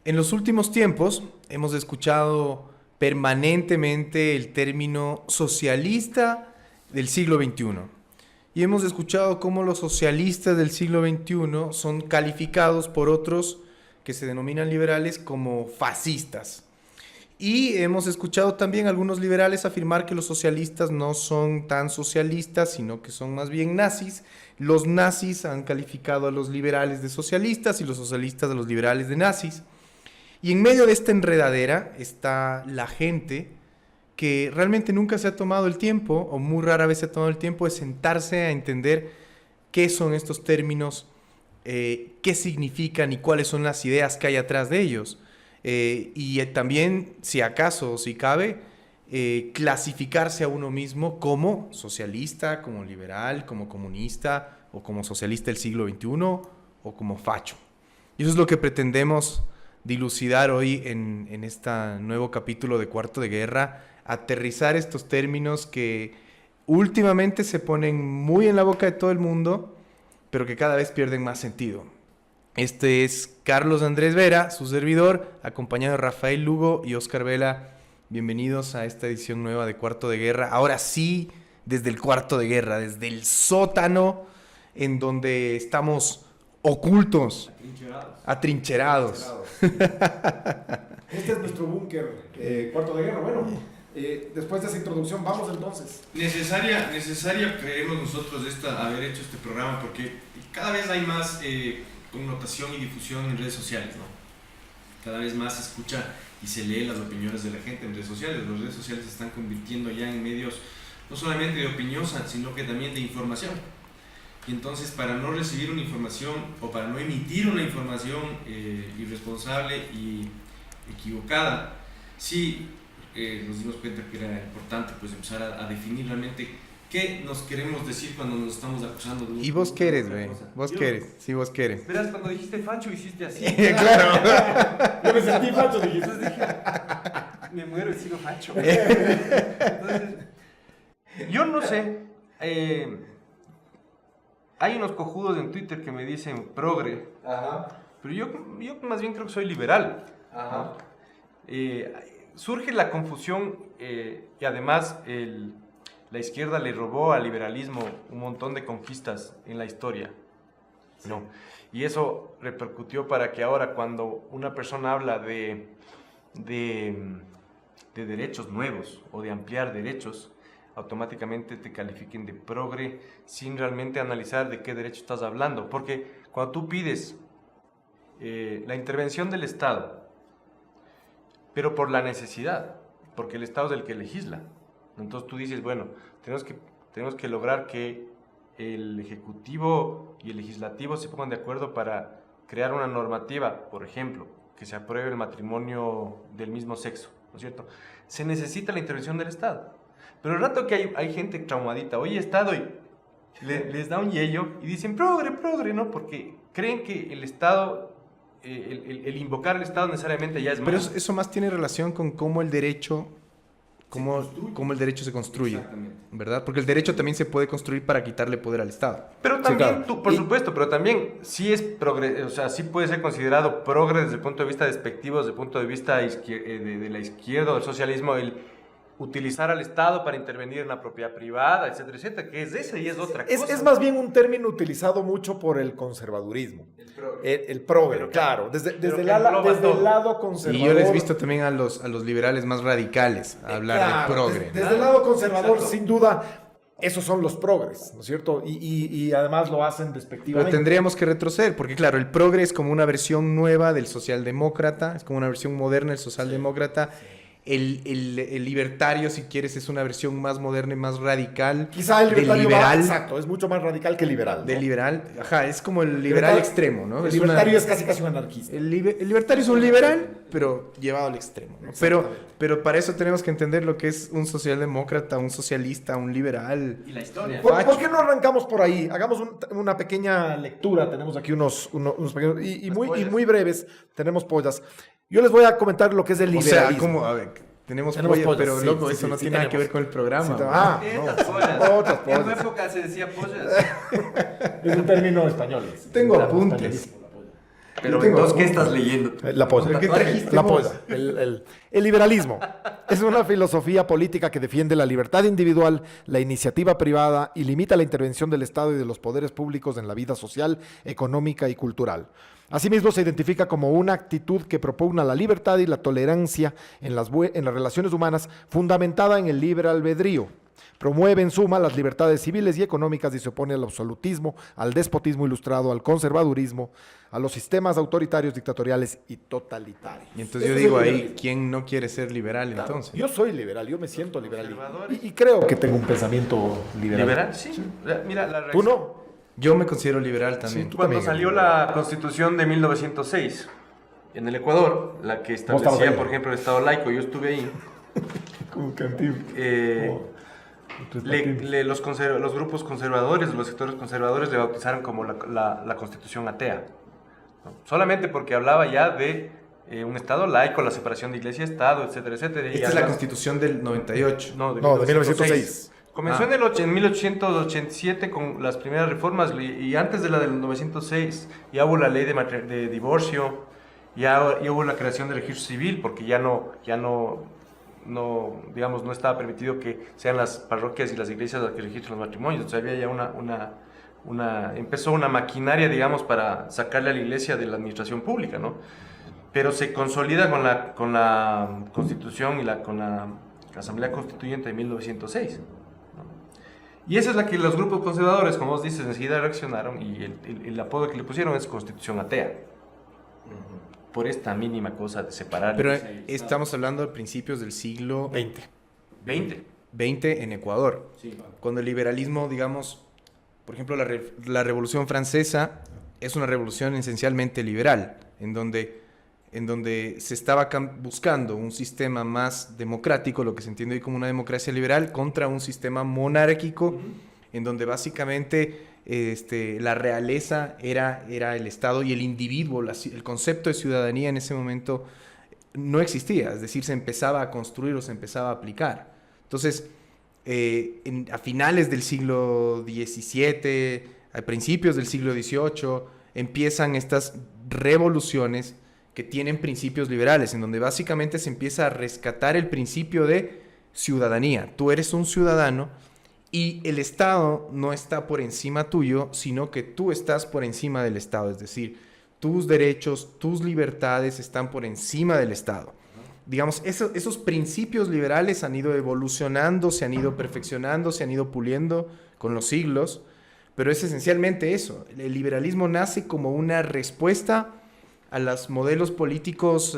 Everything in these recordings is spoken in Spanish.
En los últimos tiempos hemos escuchado permanentemente el término socialista del siglo XXI. Y hemos escuchado cómo los socialistas del siglo XXI son calificados por otros que se denominan liberales como fascistas. Y hemos escuchado también a algunos liberales afirmar que los socialistas no son tan socialistas, sino que son más bien nazis. Los nazis han calificado a los liberales de socialistas y los socialistas a los liberales de nazis. Y en medio de esta enredadera está la gente que realmente nunca se ha tomado el tiempo, o muy rara vez se ha tomado el tiempo de sentarse a entender qué son estos términos, qué significan y cuáles son las ideas que hay atrás de ellos. Y también, si acaso, si cabe, clasificarse a uno mismo como socialista, como liberal, como comunista, o como socialista del siglo XXI, o como facho. Y eso es lo que pretendemos dilucidar hoy en este nuevo capítulo de Cuarto de Guerra, aterrizar estos términos que últimamente se ponen muy en la boca de todo el mundo, pero que cada vez pierden más sentido. Este es Carlos Andrés Vera, su servidor, acompañado de Rafael Lugo y Oscar Vela. Bienvenidos a esta edición nueva de Cuarto de Guerra. Ahora sí, desde el Cuarto de Guerra, desde el sótano en donde estamos ocultos, atrincherados. Este es nuestro búnker, Cuarto de Guerra. Bueno, después de esa introducción, vamos entonces. Necesaria creemos nosotros haber hecho este programa porque cada vez hay más connotación y difusión en redes sociales, ¿no? Cada vez más se escucha y se lee las opiniones de la gente en redes sociales. Las redes sociales se están convirtiendo ya en medios no solamente de opinión, sino que también de información. Y entonces, para no recibir una información o para no emitir una información irresponsable y equivocada, sí nos dimos cuenta que era importante pues empezar a definir realmente qué nos queremos decir cuando nos estamos acusando de un... ¿Y vos qué eres, güey? ¿Vos qué eres? Sí, vos qué eres. Verás, cuando dijiste facho hiciste así. Claro. Yo me sentí facho, dije. Entonces dije, me muero y sigo facho. Entonces, yo no sé. Hay unos cojudos en Twitter que me dicen progre. Ajá. Pero yo más bien creo que soy liberal. Ajá. Surge la confusión y además la izquierda le robó al liberalismo un montón de conquistas en la historia. Sí. ¿No? Y eso repercutió para que ahora cuando una persona habla de derechos nuevos o de ampliar derechos, automáticamente te califiquen de progre sin realmente analizar de qué derecho estás hablando. Porque cuando tú pides la intervención del Estado, pero por la necesidad, porque el Estado es el que legisla. Entonces tú dices, bueno, tenemos que lograr que el Ejecutivo y el Legislativo se pongan de acuerdo para crear una normativa, por ejemplo, que se apruebe el matrimonio del mismo sexo, ¿no es cierto? Se necesita la intervención del Estado. Pero el rato que hay gente traumadita, oye, Estado, y les da un yello y dicen, progre, ¿no? Porque creen que el Estado... El invocar al Estado necesariamente ya es malo. Pero eso más tiene relación con cómo el derecho, cómo el derecho se construye, ¿verdad? Porque el derecho también se puede construir para quitarle poder al Estado. Pero también, sí, claro. por supuesto, pero también sí es o sea, sí puede ser considerado progre desde el punto de vista despectivo, desde el punto de vista de la izquierda o del socialismo, el utilizar al Estado para intervenir en la propiedad privada, etcétera, que es esa y es otra cosa. Es más bien un término utilizado mucho por el conservadurismo. El progre, claro. Desde el lado conservador. Y yo les he visto también a los liberales más radicales hablar claro, de progre. Desde el lado conservador, sin duda, esos son los progres, ¿no es cierto? Y además lo hacen despectivamente. Pero tendríamos que retroceder, porque claro, el progre es como una versión nueva del socialdemócrata, es como una versión moderna del socialdemócrata. El libertario, si quieres, es una versión más moderna y más radical. Quizá el libertario liberal, exacto, es mucho más radical que el liberal, ¿no? Del liberal, ajá, es como el liberal extremo, ¿no? El libertario es casi un anarquista. El libertario es un liberal, pero llevado al extremo, ¿no? Pero para eso tenemos que entender lo que es un socialdemócrata, un socialista, un liberal. Y la historia. ¿Por qué no arrancamos por ahí? Hagamos una pequeña lectura. Tenemos aquí unos pequeños y muy breves. Tenemos pollas. Yo les voy a comentar lo que es el liberalismo. O sea, como, a ver, tenemos pollas, pero sí, loco, sí, eso no sí, tiene nada que ver con el programa. Estas pollas. Otras pollas. En tu época se decía pollas. Es un término español. Tengo apuntes. Pero Yo tengo- entonces, ¿qué estás leyendo? La polla. ¿Qué trajiste La vos? polla. El liberalismo es una filosofía política que defiende la libertad individual, la iniciativa privada y limita la intervención del Estado y de los poderes públicos en la vida social, económica y cultural. Asimismo, se identifica como una actitud que propugna la libertad y la tolerancia en las relaciones humanas, fundamentada en el libre albedrío. Promueve en suma las libertades civiles y económicas y se opone al absolutismo, al despotismo ilustrado, al conservadurismo, a los sistemas autoritarios, dictatoriales y totalitarios. Y entonces yo Ese es digo el ahí, liberalismo. ¿quién no quiere ser liberal entonces? Yo soy liberal, yo me siento liberal y creo que tengo un pensamiento liberal. ¿Liberal? Sí. Mira, la ¿Tú reacción. no? Yo me considero liberal también. tú Cuando también. salió la Constitución de 1906 en el Ecuador, la que estabas establecía, ahí? por ejemplo, el Estado laico, yo estuve ahí. Como cantil. Los grupos conservadores, los sectores conservadores le bautizaron como la Constitución atea, ¿no? Solamente porque hablaba ya de un Estado laico, la separación de iglesia y Estado, etcétera, etcétera. Y Esta es la además- Constitución del 98. No, No, de 1906. Comenzó en 1887 con las primeras reformas y antes de la del 906 ya hubo la ley de divorcio, ya hubo la creación del registro civil porque ya no, digamos, no estaba permitido que sean las parroquias y las iglesias las que registren los matrimonios. Entonces había ya empezó una maquinaria, digamos, para sacarle a la iglesia de la administración pública, ¿no? Pero se consolida con la Constitución y con la Asamblea Constituyente de 1906. Y esa es la que los grupos conservadores, como vos dices, enseguida reaccionaron y el apodo que le pusieron es Constitución Atea. Por esta mínima cosa de separar. Pero estamos hablando de principios del siglo 20. 20. XX en Ecuador. Cuando el liberalismo, digamos, por ejemplo, la Revolución Francesa es una revolución esencialmente liberal, en donde se estaba buscando un sistema más democrático, lo que se entiende hoy como una democracia liberal, contra un sistema monárquico, en donde básicamente la realeza era el Estado y el individuo, el concepto de ciudadanía en ese momento no existía, es decir, se empezaba a construir o se empezaba a aplicar. Entonces, a finales del siglo XVII, a principios del siglo XVIII, empiezan estas revoluciones que tienen principios liberales, en donde básicamente se empieza a rescatar el principio de ciudadanía. Tú eres un ciudadano y el Estado no está por encima tuyo, sino que tú estás por encima del Estado. Es decir, tus derechos, tus libertades están por encima del Estado. Digamos, esos principios liberales han ido evolucionando, se han ido perfeccionando, se han ido puliendo con los siglos, pero es esencialmente eso. El liberalismo nace como una respuesta a los modelos políticos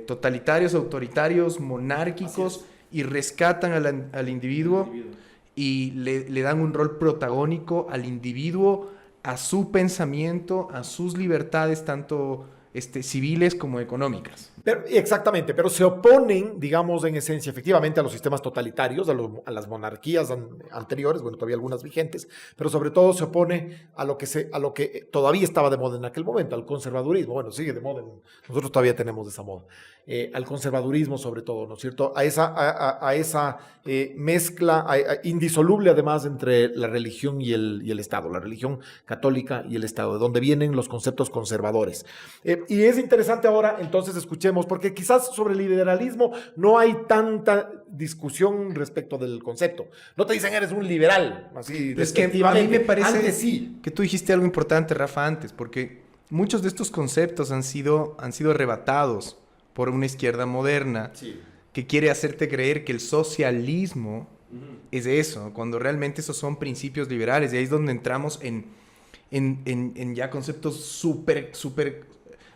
totalitarios, autoritarios, monárquicos, y rescatan al individuo y le dan un rol protagónico al individuo, a su pensamiento, a sus libertades, tanto civiles como económicas. Exactamente, pero se oponen, digamos, en esencia, efectivamente, a los sistemas totalitarios, a las monarquías anteriores, bueno, todavía algunas vigentes, pero sobre todo se opone a lo que todavía estaba de moda en aquel momento, al conservadurismo. Bueno, sigue de moda, nosotros todavía tenemos esa moda. Al conservadurismo sobre todo, ¿no es cierto? A esa mezcla indisoluble además entre la religión y el Estado, la religión católica y el Estado, de donde vienen los conceptos conservadores. Y es interesante ahora, entonces, escuchemos, porque quizás sobre el liberalismo no hay tanta discusión respecto del concepto. No te dicen eres un liberal, así Es que a mí me parece Antes sí. que tú dijiste algo importante, Rafa, antes, porque muchos de estos conceptos han sido arrebatados por una izquierda moderna que quiere hacerte creer que el socialismo es eso, cuando realmente esos son principios liberales. Y ahí es donde entramos en ya conceptos súper.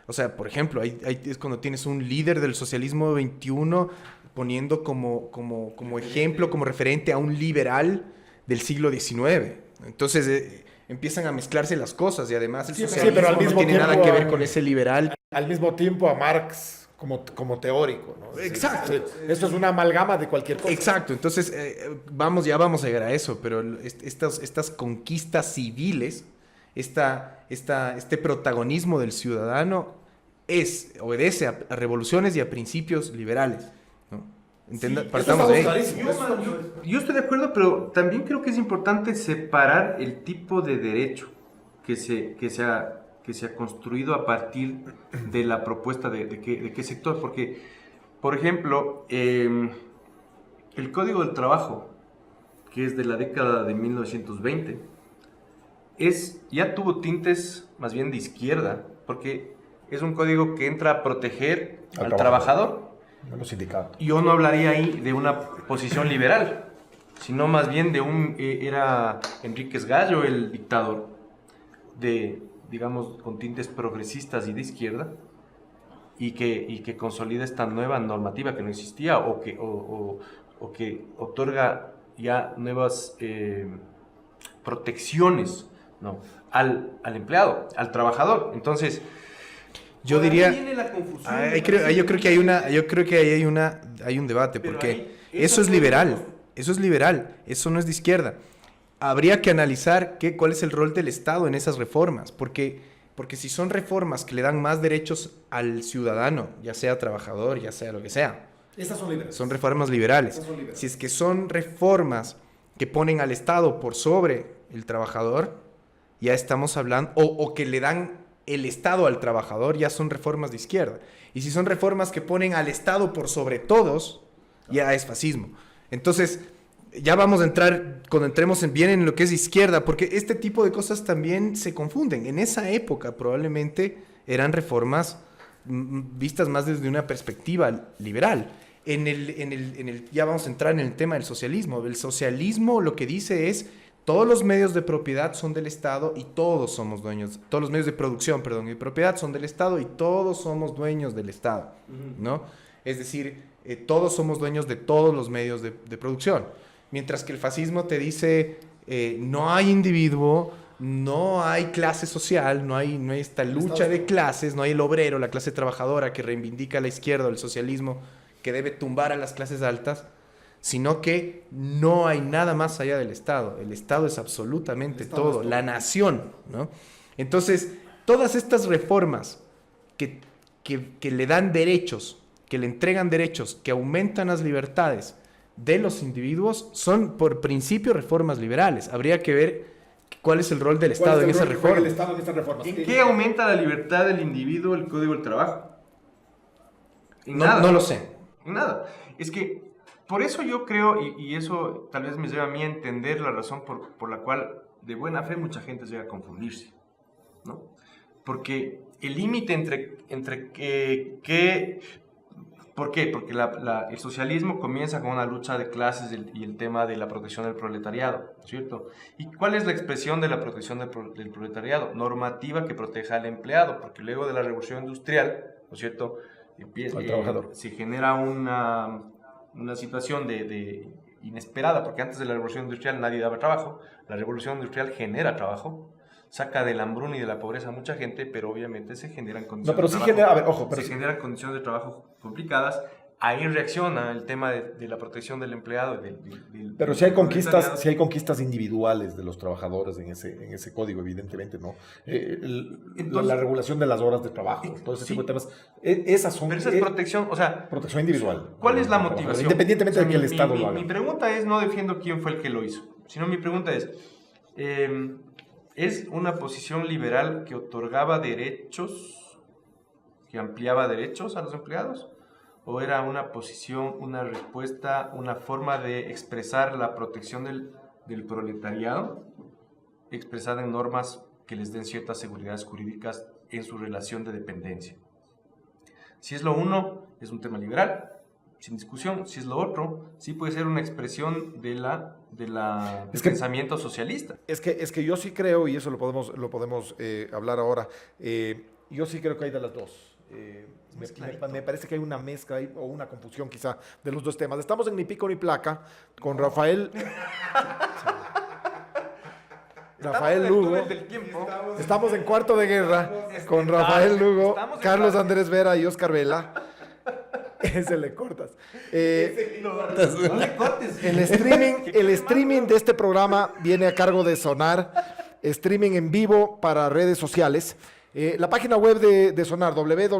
O sea, por ejemplo, es cuando tienes un líder del socialismo 21 poniendo como ejemplo, como referente a un liberal del siglo XIX. Entonces empiezan a mezclarse las cosas y además el socialismo pero al no mismo tiene nada tiempo que ver con ese liberal. Al mismo tiempo a Marx como teórico, ¿no? Exacto. Esto es una amalgama de cualquier cosa. Exacto. Entonces, vamos a llegar a eso, pero estas conquistas civiles, este protagonismo del ciudadano obedece a revoluciones y a principios liberales, ¿no? Partamos de ahí. Yo estoy de acuerdo, pero también creo que es importante separar el tipo de derecho que se que se ha construido a partir de la propuesta de qué sector. Porque, por ejemplo, el Código del Trabajo, que es de la década de 1920, ya tuvo tintes más bien de izquierda, porque es un código que entra a proteger al trabajador. A los sindicatos. Yo no hablaría ahí de una posición liberal, sino más bien de era Enríquez Gallo el dictador, digamos, con tintes progresistas y de izquierda, y que consolida esta nueva normativa que no existía o que otorga ya nuevas protecciones, ¿no?, al empleado, al trabajador. Entonces, yo diría, viene la confusión. yo creo que ahí hay un debate, Pero porque ahí, eso es liberal, eso no es de izquierda. Habría que analizar cuál es el rol del Estado en esas reformas, porque si son reformas que le dan más derechos al ciudadano, ya sea trabajador, ya sea lo que sea, Estas son liberales. son reformas liberales. Si es que son reformas que ponen al Estado por sobre el trabajador, ya estamos hablando, o que le dan el Estado al trabajador, ya son reformas de izquierda. Y si son reformas que ponen al Estado por sobre todos, ya es fascismo. Entonces, ya vamos a entrar, cuando entremos bien en lo que es izquierda, porque este tipo de cosas también se confunden. En esa época probablemente eran reformas vistas más desde una perspectiva liberal. Ya vamos a entrar en el tema del socialismo. El socialismo lo que dice es: todos los medios de propiedad son del Estado y todos somos dueños. Todos los medios de producción, perdón, y de propiedad son del Estado y todos somos dueños del Estado, ¿no? Es decir, todos somos dueños de todos los medios de producción. Mientras que el fascismo te dice, no hay individuo, no hay clase social, no hay esta lucha de clases, no hay el obrero, la clase trabajadora que reivindica a la izquierda o el socialismo que debe tumbar a las clases altas, sino que no hay nada más allá del Estado. El Estado es absolutamente todo, la nación, ¿no? Entonces, todas estas reformas que le dan derechos, que le entregan derechos, que aumentan las libertades de los individuos, son por principio reformas liberales. Habría que ver cuál es el rol del Estado en esa reforma. ¿En qué aumenta la libertad del individuo el Código del Trabajo? En nada. No lo sé. En nada. Es que por eso yo creo, y eso tal vez me lleva a mí a entender la razón por la cual de buena fe mucha gente llega a confundirse, ¿no? Porque el límite entre que ¿por qué? Porque el socialismo comienza con una lucha de clases y el tema de la protección del proletariado, ¿cierto? ¿Y cuál es la expresión de la protección del proletariado? Normativa que proteja al empleado, porque luego de la revolución industrial, ¿no es cierto?, al trabajador. Se genera una situación de inesperada, porque antes de la revolución industrial nadie daba trabajo. La revolución industrial genera trabajo, saca del hambruna y de la pobreza a mucha gente, pero obviamente se generan condiciones de trabajo. Se generan condiciones de trabajo complicadas. Ahí reacciona el tema de la protección del empleado. Pero si hay conquistas individuales de los trabajadores en ese código, evidentemente, ¿no? Entonces, la regulación de las horas de trabajo, todo ese tipo de temas, esas son... Pero esa es protección, o sea... Protección individual. ¿Cuál es la motivación? Independientemente de que el Estado lo haga. Mi pregunta es, no defiendo quién fue el que lo hizo, sino mi pregunta ¿es una posición liberal que otorgaba derechos, que ampliaba derechos a los empleados? ¿O era una posición, una respuesta, una forma de expresar la protección del proletariado, expresada en normas que les den ciertas seguridades jurídicas en su relación de dependencia? Si es lo uno, es un tema liberal, sin discusión. Si es lo otro, sí puede ser una expresión del pensamiento socialista. Es que yo sí creo, y eso lo podemos hablar ahora, yo sí creo que hay de las dos. Me parece que hay una mezcla o una confusión quizá de los dos temas. Estamos en Ni Pico ni Placa con Rafael Lugo. Estamos en Cuarto de Guerra con Rafael Lugo, Carlos Andrés Vera y Oscar Vela. Ese le cortas. No le cortes. El streaming de este programa viene a cargo de Sonar, streaming en vivo para redes sociales. La página web de Sonar, www.sonar.ws,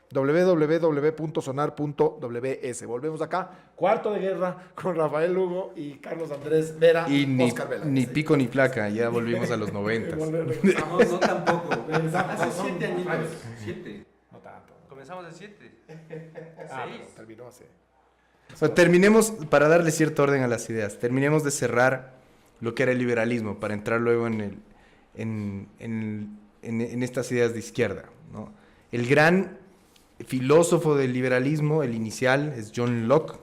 www.sonar.ws. Volvemos acá, Cuarto de Guerra, con Rafael Lugo y Carlos Andrés Vera, Y ni, Oscar Vela. ni pico ni placa, ya volvimos a los 90. No, no tampoco. Hace 7 añitos. 7. No tanto. Comenzamos a 7. Pero terminó hace. Bueno, terminemos, para darle cierto orden a las ideas, terminemos de cerrar lo que era el liberalismo para entrar luego en estas ideas de izquierda, ¿no? El gran filósofo del liberalismo, el inicial, es John Locke,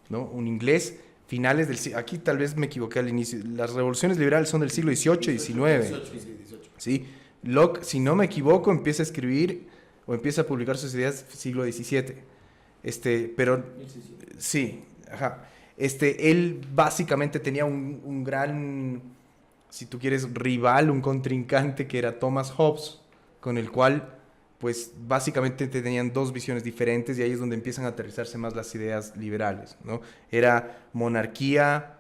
¿no? Un inglés, finales del siglo... Aquí tal vez me equivoqué al inicio. Las revoluciones liberales son del siglo XVIII y XIX. ¿Sí? Locke, si no me equivoco, empieza a escribir o empieza a publicar sus ideas siglo XVII. Pero... Sí, ajá. Él básicamente tenía un gran, si tú quieres, rival, un contrincante que era Thomas Hobbes, con el cual, pues, básicamente tenían dos visiones diferentes y ahí es donde empiezan a aterrizarse más las ideas liberales, ¿no? Era monarquía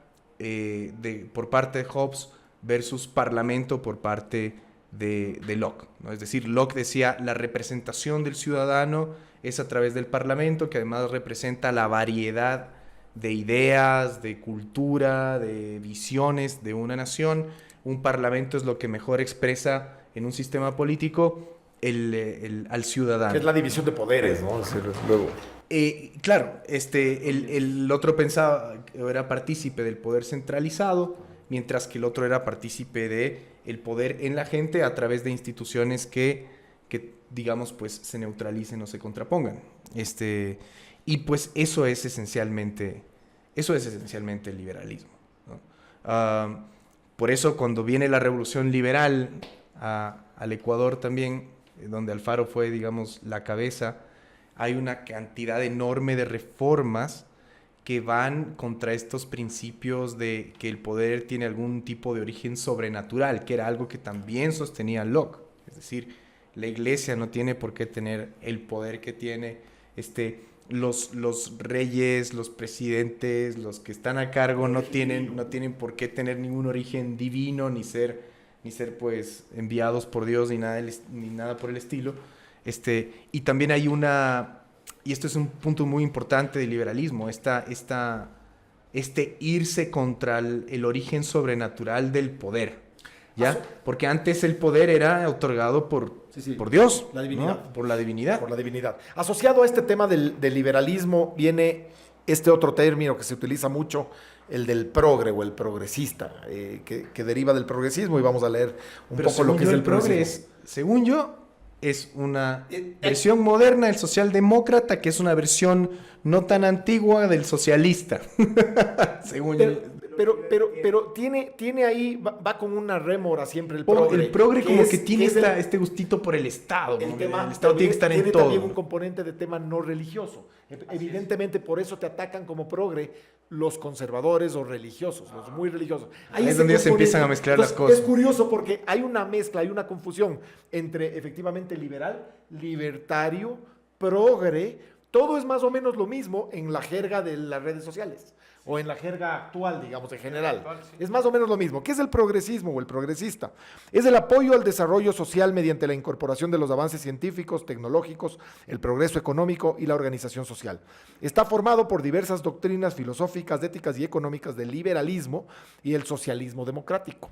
por parte de Hobbes versus parlamento por parte de Locke, ¿no? Es decir, Locke decía la representación del ciudadano es a través del parlamento, que además representa la variedad de ideas, de cultura, de visiones de una nación. Un parlamento es lo que mejor expresa en un sistema político al ciudadano. Que es la división de poderes, ¿no? Luego. Claro, el otro pensaba, era partícipe del poder centralizado, mientras que el otro era partícipe del poder en la gente a través de instituciones que digamos, pues se neutralicen o se contrapongan. Y pues eso es esencialmente el liberalismo, ¿no? Por eso cuando viene la revolución liberal al Ecuador también, donde Alfaro fue, digamos, la cabeza, hay una cantidad enorme de reformas que van contra estos principios de que el poder tiene algún tipo de origen sobrenatural, que era algo que también sostenía Locke. Es decir, la iglesia no tiene por qué tener el poder que tiene los reyes, los presidentes, los que están a cargo no tienen por qué tener ningún origen divino, ni ser pues enviados por Dios, ni nada por el estilo. Y también hay y esto es un punto muy importante del liberalismo, irse contra el origen sobrenatural del poder, ¿ya? Porque antes el poder era otorgado por Dios, la divinidad. ¿no? Por la divinidad. Por la divinidad. Asociado a este tema del liberalismo viene este otro término que se utiliza mucho, el del progre o el progresista, que deriva del progresismo, y vamos a leer un poco lo que es el progresismo. Según yo, es una versión moderna del socialdemócrata, que es una versión no tan antigua del socialista. Según yo. Pero tiene ahí, va con una rémora siempre el progre. El progre como que tiene este gustito por el Estado. El Estado tiene que estar en todo. Tiene también un componente de tema no religioso. Evidentemente por eso te atacan como progre los conservadores o religiosos, los muy religiosos. Ahí es donde se empiezan a mezclar las cosas. Es curioso porque hay una mezcla, hay una confusión entre efectivamente liberal, libertario, progre. Todo es más o menos lo mismo en la jerga de las redes sociales o en la jerga actual, digamos, en general. Es más o menos lo mismo. ¿Qué es el progresismo o el progresista? Es el apoyo al desarrollo social mediante la incorporación de los avances científicos, tecnológicos, el progreso económico y la organización social. Está formado por diversas doctrinas filosóficas, éticas y económicas del liberalismo y el socialismo democrático.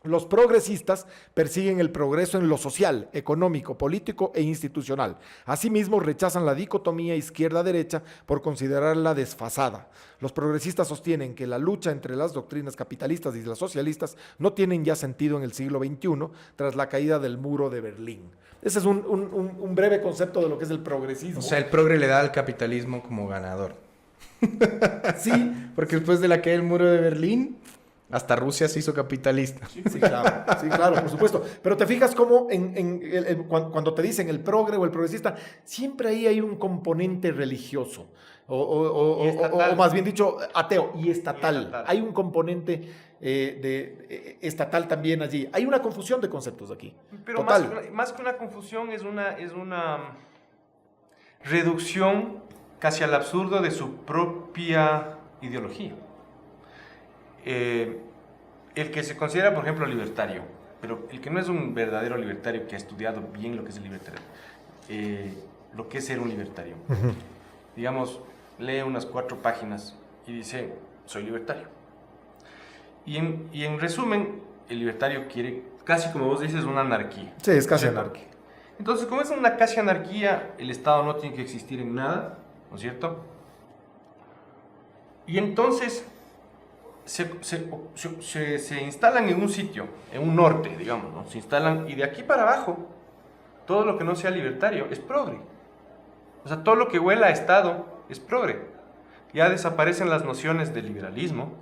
Los progresistas persiguen el progreso en lo social, económico, político e institucional. Asimismo, rechazan la dicotomía izquierda-derecha por considerarla desfasada. Los progresistas sostienen que la lucha entre las doctrinas capitalistas y las socialistas no tienen ya sentido en el siglo XXI tras la caída del muro de Berlín. Ese es un breve concepto de lo que es el progresismo. O sea, el progre le da al capitalismo como ganador. Sí, porque después de la caída del muro de Berlín, hasta Rusia se hizo capitalista. Sí, claro, por supuesto. Pero te fijas cómo cuando te dicen el progre o el progresista, siempre ahí hay un componente religioso, o más bien dicho, ateo y estatal. Hay un componente estatal también allí. Hay una confusión de conceptos aquí. Pero más que una confusión es una reducción casi al absurdo de su propia ideología. El que se considera, por ejemplo, libertario, pero el que no es un verdadero libertario, que ha estudiado bien lo que es el libertario, lo que es ser un libertario, digamos, lee unas 4 páginas y dice, soy libertario. Y en resumen, el libertario quiere, casi como vos dices, una anarquía. Sí, es casi ¿cierto? anarquía. Entonces, como es una casi anarquía, el Estado no tiene que existir en nada, ¿no es cierto? Y entonces se instalan en un sitio, en un norte, digamos, ¿no? Se instalan, y de aquí para abajo, todo lo que no sea libertario es progre. O sea, todo lo que huela a Estado es progre. Ya desaparecen las nociones de liberalismo,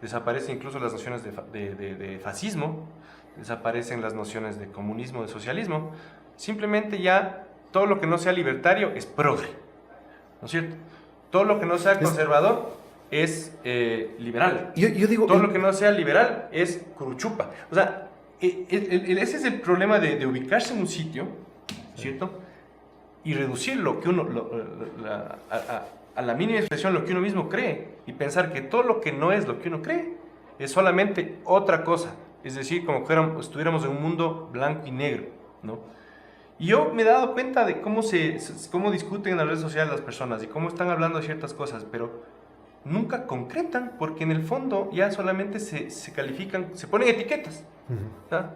desaparecen incluso las nociones de fascismo, desaparecen las nociones de comunismo, de socialismo. Simplemente ya todo lo que no sea libertario es progre, ¿no es cierto? Todo lo que no sea conservador es liberal. Yo digo... Todo lo que no sea liberal es curuchupa. O sea, ese es el problema de ubicarse en un sitio, ¿cierto? Y reducir lo que uno, a la mínima expresión lo que uno mismo cree, y pensar que todo lo que no es lo que uno cree es solamente otra cosa. Es decir, como que estuviéramos en un mundo blanco y negro, ¿no? Y yo me he dado cuenta de cómo discuten en las redes sociales las personas y cómo están hablando de ciertas cosas, pero nunca concretan, porque en el fondo ya solamente se califican, se ponen etiquetas. ¿Ah?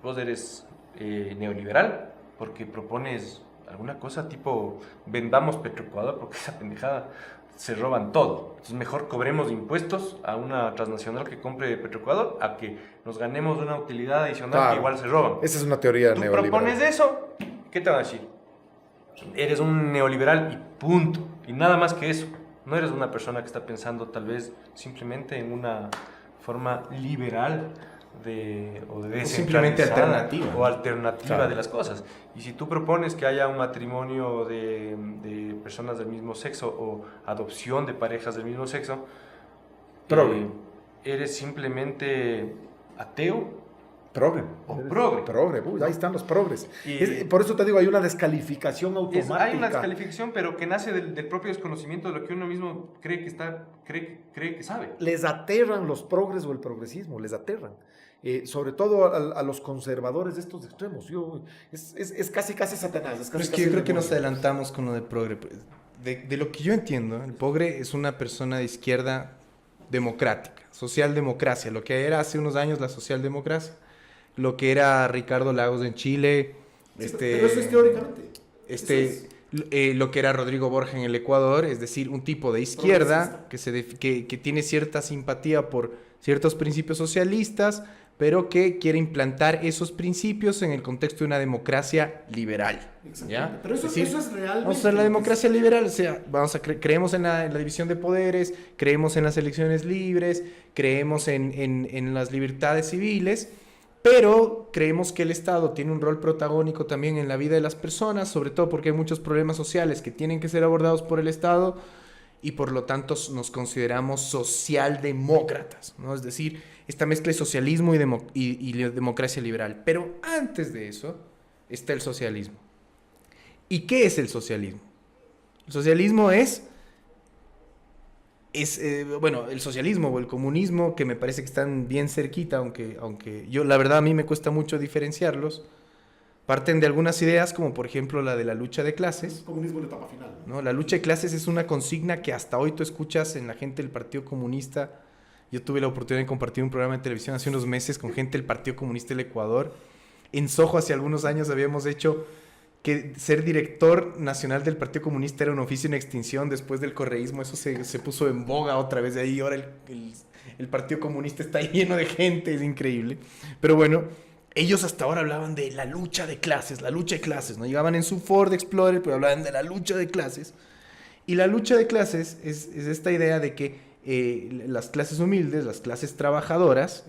Vos eres neoliberal porque propones alguna cosa tipo vendamos Petroecuador, porque esa pendejada se roban todo. Entonces mejor cobremos impuestos a una transnacional que compre Petroecuador a que nos ganemos una utilidad adicional, Claro. que igual se roban. Esa es una teoría Tú neoliberal. propones eso, ¿qué te van a decir? Eres un neoliberal y punto. Y nada más que eso. No eres una persona que está pensando tal vez simplemente en una forma liberal o de simplemente descentralizada alternativa. o alternativa Claro. de las cosas. Y si tú propones que haya un matrimonio de personas del mismo sexo o adopción de parejas del mismo sexo, Progre. eres simplemente ateo Progre. o progre. Progre. Uy, ahí están los progres. Y- Por eso te digo, hay una descalificación automática. Hay una descalificación, pero que nace del propio desconocimiento de lo que uno mismo cree que sabe. Les aterran los progres o el progresismo, les aterran. Sobre todo a los conservadores de estos extremos. Es casi Satanás. Pero es que yo creo que nos adelantamos con lo de progre. De lo que yo entiendo, el progre es una persona de izquierda democrática, socialdemocracia, lo que era hace unos años la socialdemocracia, lo que era Ricardo Lagos en Chile, Pero eso es teóricamente. lo que era Rodrigo Borja en el Ecuador, es decir, un tipo de izquierda que tiene cierta simpatía por ciertos principios socialistas, pero que quiere implantar esos principios en el contexto de una democracia liberal. ¿Ya? Pero eso es realmente. Vamos a hacer la democracia liberal, o sea, creemos en la división de poderes, creemos en las elecciones libres, creemos en las libertades civiles, pero creemos que el Estado tiene un rol protagónico también en la vida de las personas, sobre todo porque hay muchos problemas sociales que tienen que ser abordados por el Estado y por lo tanto nos consideramos socialdemócratas, ¿no? Es decir, esta mezcla de socialismo y democracia liberal. Pero antes de eso está el socialismo. ¿Y qué es el socialismo? El socialismo bueno, el socialismo o el comunismo, que me parece que están bien cerquita, aunque yo, la verdad, a mí me cuesta mucho diferenciarlos, parten de algunas ideas, como por ejemplo la de la lucha de clases. Comunismo de etapa final. ¿No? La lucha de clases es una consigna que hasta hoy tú escuchas en la gente del Partido Comunista. Yo tuve la oportunidad de compartir un programa de televisión hace unos meses con gente del Partido Comunista del Ecuador. En Soho hace algunos años habíamos hecho que ser director nacional del Partido Comunista era un oficio en extinción después del correísmo. Eso se puso en boga otra vez de ahí. Ahora el Partido Comunista está lleno de gente, es increíble. Pero bueno, ellos hasta ahora hablaban de la lucha de clases, ¿no? Llegaban en su Ford Explorer, pero hablaban de la lucha de clases. Y la lucha de clases es esta idea de que las clases humildes, las clases trabajadoras,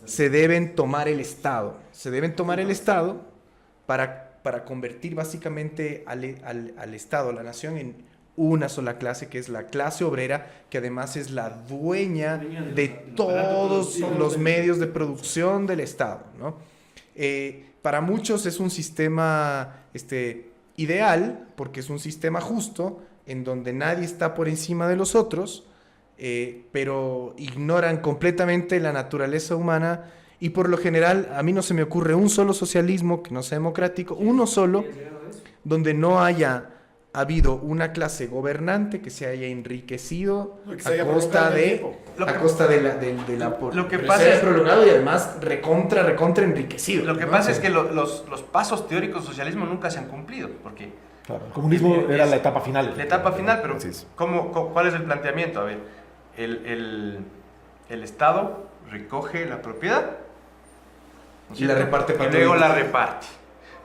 se deben tomar el Estado. Se deben tomar el Estado para convertir básicamente al Estado, a la nación, en una sola clase, que es la clase obrera, que además es la dueña de todos los medios de producción del Estado, ¿no? Para muchos es un sistema ideal, porque es un sistema justo, en donde nadie está por encima de los otros, pero ignoran completamente la naturaleza humana Y por lo general, a mí no se me ocurre un solo socialismo que no sea democrático, uno solo, donde no haya habido una clase gobernante que se haya enriquecido Que se haya a costa prolongado en el de, tiempo. a costa de la Lo que pero pasa se haya es- prolongado y además recontra enriquecido. Lo que ¿no? pasa es Sí. que los pasos teóricos del socialismo nunca se han cumplido, porque Claro, el comunismo era la etapa final. la etapa final, pero Así es. ¿cuál es el planteamiento? A ver, el Estado recoge la propiedad, ¿no es Y la cierto? reparte para y luego toditos. la reparte.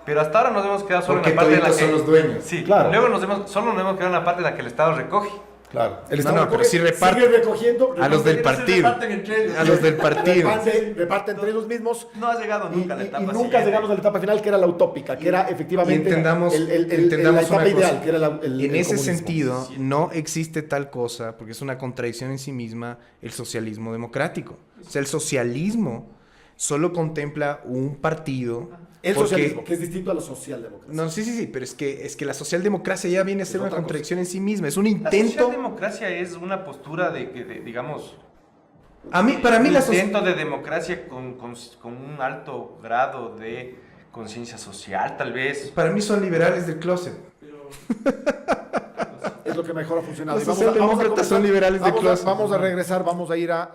Pero hasta ahora nos hemos quedado solo Porque en la parte en la toditos que... son los dueños. Sí, Claro. luego solo nos hemos quedado en la parte en la que el Estado recoge. Claro. El No, Estado no, pero recoge, sí reparte sigue recogiendo. a los del recoge, partido. reparten entre ellos. A los del partido. Reparten entre ellos mismos. No ha llegado nunca a la etapa y nunca siguiente. llegamos a la etapa final, que era la utópica, que era Y efectivamente entendamos, la entendamos etapa una ideal, cosa. que era el En ese comunismo. sentido, no existe tal cosa, porque es una contradicción en sí misma, el socialismo democrático. O sea, el socialismo solo contempla un partido. El porque- socialismo, que es distinto a la socialdemocracia. No, sí, pero es que la socialdemocracia ya viene a ser Es una otra cosa. contradicción en sí misma. Es un La intento. socialdemocracia es una postura digamos, Para mí un la intento de democracia con un alto grado de conciencia social, tal vez. para mí son liberales del closet. Es lo que mejor ha funcionado. Los Y socialdemócratas comenzar. son liberales de Vamos a- closet. Vamos a regresar, vamos a ir a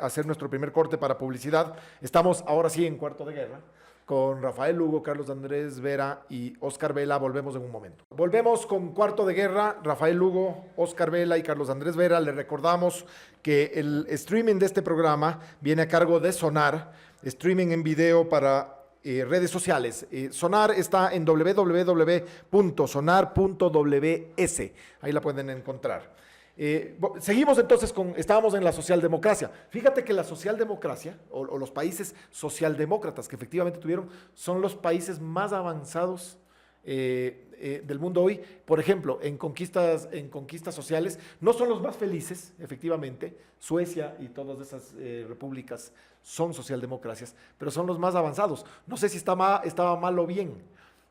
hacer nuestro primer corte para publicidad. Estamos ahora sí en Cuarto de Guerra con Rafael Lugo, Carlos Andrés Vera y Oscar Vela. Volvemos en un momento. Volvemos con Cuarto de Guerra, Rafael Lugo, Oscar Vela y Carlos Andrés Vera. Les recordamos que el streaming de este programa viene a cargo de Sonar, streaming en video para redes sociales. Sonar está en www.sonar.ws. Ahí la pueden encontrar. Seguimos entonces estábamos en la socialdemocracia. Fíjate que la socialdemocracia o los países socialdemócratas que efectivamente tuvieron son los países más avanzados del mundo hoy. Por ejemplo, en conquistas sociales no son los más felices, efectivamente. Suecia y todas esas repúblicas son socialdemocracias, pero son los más avanzados. No sé si estaba mal o bien.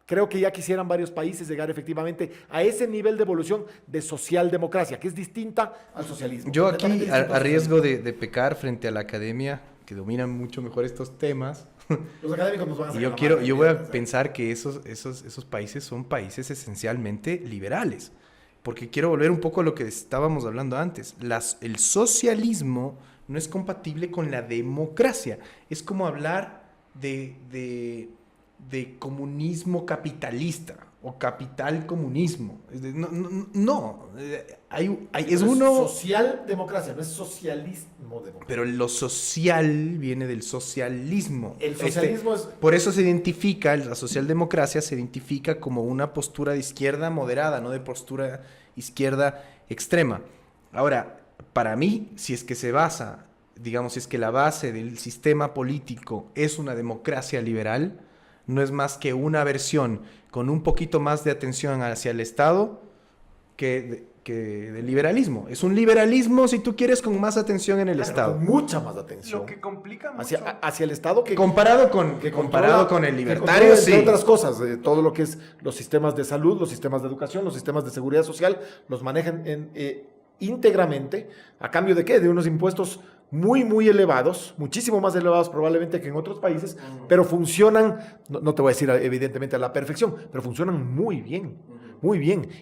Creo que ya quisieran varios países llegar efectivamente a ese nivel de evolución de socialdemocracia, que es distinta al socialismo. Yo Completamente aquí, distinto a al riesgo de pecar frente a la academia, que domina mucho mejor estos temas, socialismo. Los académicos nos van a y sacar yo la yo mano, voy a ¿sabes? pensar que esos países son países esencialmente liberales. Porque quiero volver un poco a lo que estábamos hablando antes. El socialismo no es compatible con la democracia. Es como hablar de comunismo capitalista o capital comunismo. Es uno... Socialdemocracia, no es socialismo democrático. Pero lo social viene del socialismo. El socialismo es... Por eso se identifica, la socialdemocracia se identifica como una postura de izquierda moderada, no de postura izquierda extrema. Ahora, para mí, si es que se basa, digamos, si es que la base del sistema político es una democracia liberal, no es más que una versión con un poquito más de atención hacia el Estado que del liberalismo. Es un liberalismo, si tú quieres, con más atención en el Estado. Con mucha más atención. Lo que complica mucho. Hacia el Estado que... Comparado con el que libertario, controla, sí. entre otras cosas, todo lo que es los sistemas de salud, los sistemas de educación, los sistemas de seguridad social, los manejan íntegramente. ¿A cambio de qué? De unos impuestos muy, muy elevados, muchísimo más elevados probablemente que en otros países, pero funcionan, no te voy a decir evidentemente a la perfección, pero funcionan muy bien,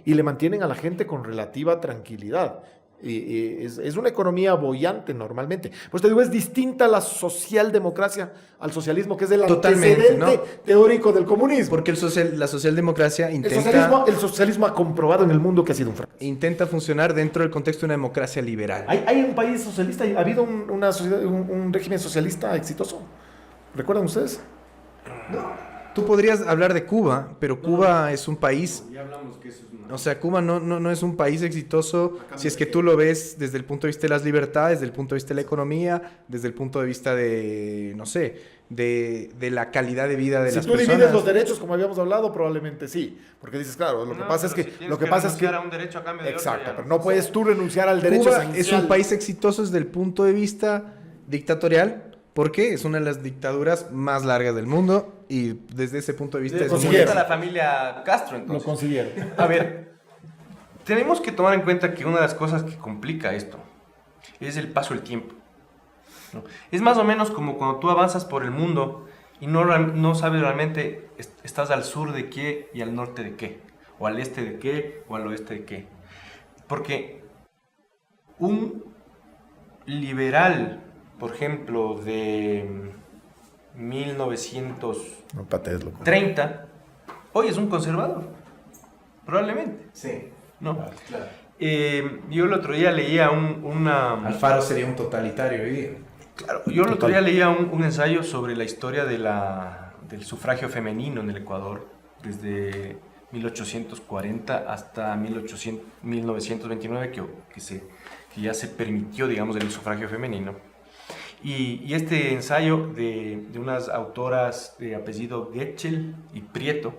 y le mantienen a la gente con relativa tranquilidad. Es una economía boyante normalmente. Pues te digo, es distinta la socialdemocracia al socialismo, que es el Totalmente, antecedente ¿no? teórico del comunismo. Porque la socialdemocracia El socialismo ha comprobado en el mundo que ha sido un fracaso. intenta funcionar dentro del contexto de una democracia liberal. ¿Hay un país socialista? ¿Ha habido un régimen socialista exitoso? ¿Recuerdan ustedes? Tú podrías hablar de Cuba, pero Cuba es un país... Ya hablamos que eso es una... O sea, Cuba no es un país exitoso si es que tú lo ves desde el punto de vista de las libertades, desde el punto de vista de la economía, desde el punto de vista de, no sé, de la calidad de vida de Si las tú divides personas. los derechos, como habíamos hablado, probablemente sí. Porque dices, claro, lo que pasa es que... renunciar a un derecho a cambio de otro, Exacto, ya pero no puedes tú renunciar al derecho Cuba es esencial. un país exitoso desde el punto de vista dictatorial, porque es una de las dictaduras más largas del mundo y desde ese punto de vista Lo es muy... consiguieron. la familia Castro, Lo entonces. consiguieron. A ver, tenemos que tomar en cuenta que una de las cosas que complica esto es el paso del tiempo. ¿no? Es más o menos como cuando tú avanzas por el mundo y no sabes realmente estás al sur de qué y al norte de qué, o al este de qué o al oeste de qué. Porque un liberal, por ejemplo, de 1930, No patees, loco. hoy es un conservador, probablemente, Sí. ¿no? Claro. Yo el otro día leía una... Alfaro sería un totalitario hoy día. Claro, yo el otro día leía un ensayo sobre la historia del sufragio femenino en el Ecuador, desde 1840 hasta 1929, que ya se permitió, digamos, el sufragio femenino. Y este ensayo de unas autoras de apellido Getchell y Prieto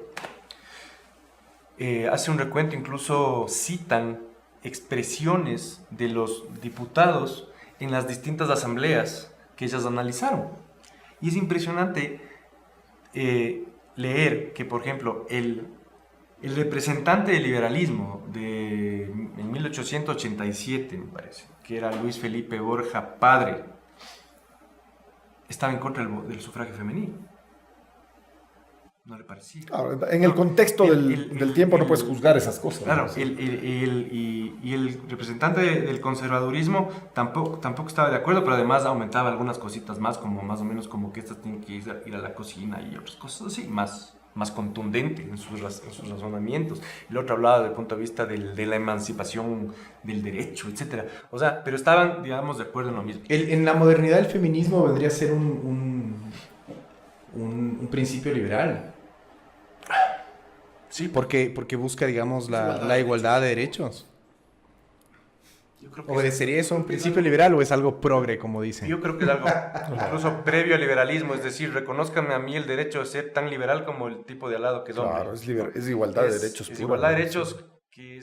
hace un recuento, incluso citan expresiones de los diputados en las distintas asambleas que ellas analizaron. Y es impresionante leer que, por ejemplo, el representante del liberalismo en 1887, me parece, que era Luis Felipe Borja Padre, estaba en contra del sufragio femenino. No le parecía. Claro, en el contexto del tiempo no puedes juzgar esas cosas. Claro, ¿no? y el representante del conservadurismo tampoco estaba de acuerdo, pero además aumentaba algunas cositas más, como más o menos como que estas tienen que ir a la cocina y otras cosas así, más contundente en sus razonamientos. El otro hablaba desde el punto de vista de la emancipación del derecho, etc. O sea, pero estaban, digamos, de acuerdo en lo mismo. En la modernidad el feminismo vendría a ser un principio liberal. Sí, Porque busca, digamos, la igualdad de derechos. yo creo que ¿Obedecería eso a un principio liberal o es algo progre, como dicen? Yo creo que es algo incluso previo al liberalismo, es decir, reconózcanme a mí el derecho de ser tan liberal como el tipo de al lado que es hombre. Claro, es igualdad de derechos. Es pura, igualdad de ¿no? derechos que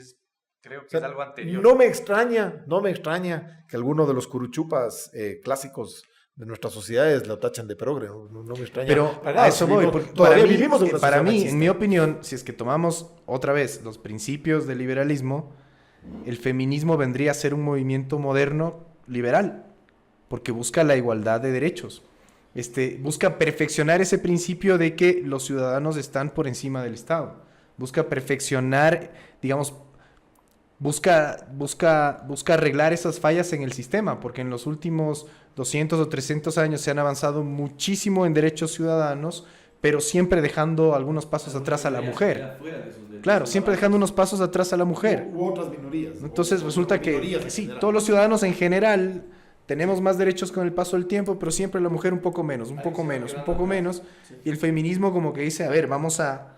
creo que O sea, es algo anterior. no me extraña que alguno de los curuchupas clásicos de nuestras sociedades lo tachan de progre. No me extraña. Pero Para nada, a eso voy. vivimos- Porque todavía para mí, vivimos en una para sociedad mí, machista. en mi opinión, si es que tomamos otra vez los principios del liberalismo, el feminismo vendría a ser un movimiento moderno liberal, porque busca la igualdad de derechos. Busca perfeccionar ese principio de que los ciudadanos están por encima del Estado. Busca perfeccionar, digamos, busca arreglar esas fallas en el sistema, porque en los últimos 200 o 300 años se han avanzado muchísimo en derechos ciudadanos, pero siempre dejando algunos pasos atrás a la mujer. Claro, siempre dejando unos pasos atrás a la mujer. U otras minorías. Entonces O resulta que minorías en sí, general. todos los ciudadanos en general tenemos más derechos con el paso del tiempo, pero siempre la mujer un poco menos, un poco menos, un poco menos. Y el feminismo como que dice, a ver, vamos a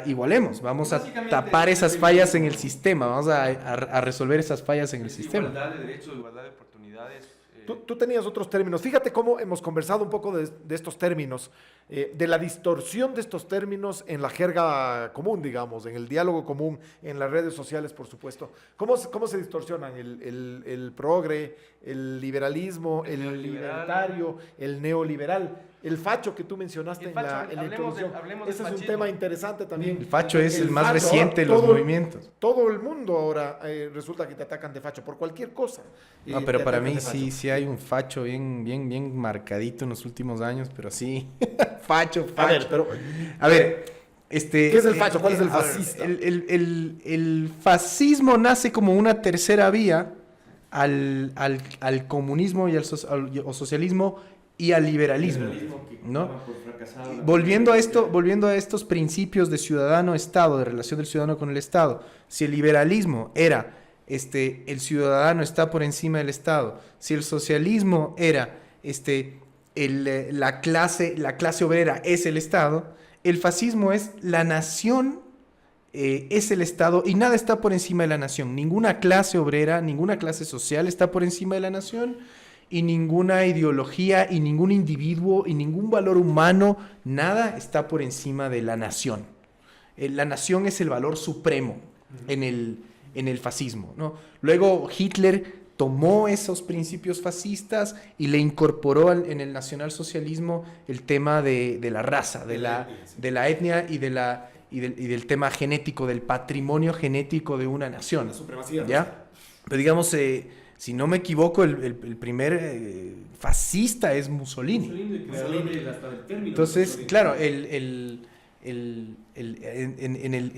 igualemos, vamos a Básicamente, tapar esas el fallas en feminismo- el sistema, vamos a resolver esas fallas en el sistema. Igualdad de derechos, igualdad de oportunidades. Tú tenías otros términos. Fíjate cómo hemos conversado un poco de estos términos, de la distorsión de estos términos en la jerga común, digamos, en el diálogo común, en las redes sociales, por supuesto. ¿Cómo se distorsionan el progre, el liberalismo, el neoliberal. libertario, el neoliberal? El facho que tú mencionaste El en facho, la hablemos de- introducción. hablemos del Ese es un fascismo. tema interesante también. El facho es el más facho, reciente de ahora, los movimientos. Todo el mundo ahora resulta que te atacan de facho por cualquier cosa. No, te pero para atacan mí de facho. sí hay un facho bien marcadito en los últimos años, pero sí, facho. A ver, pero A ver, ¿qué es el facho? ¿Cuál es el a ver, fascista? El fascismo nace como una tercera vía al comunismo y o socialismo y al liberalismo, ¿no? Volviendo a estos principios de ciudadano-estado, de relación del ciudadano con el Estado, si el liberalismo era el ciudadano está por encima del Estado, si el socialismo era la clase obrera es el Estado, el fascismo es la nación, es el Estado y nada está por encima de la nación. Ninguna clase obrera, ninguna clase social está por encima de la nación y ninguna ideología y ningún individuo y ningún valor humano, nada está por encima de la nación. La nación es el valor supremo en el fascismo, ¿no? Luego Hitler tomó esos principios fascistas y le incorporó en el nacionalsocialismo el tema de la raza, de la etnia y del tema genético, del patrimonio genético de una nación. La supremacía. ¿Ya? Pero digamos, si no me equivoco, el primer fascista es Mussolini. El creador hasta del término. Entonces, Mussolini. claro, en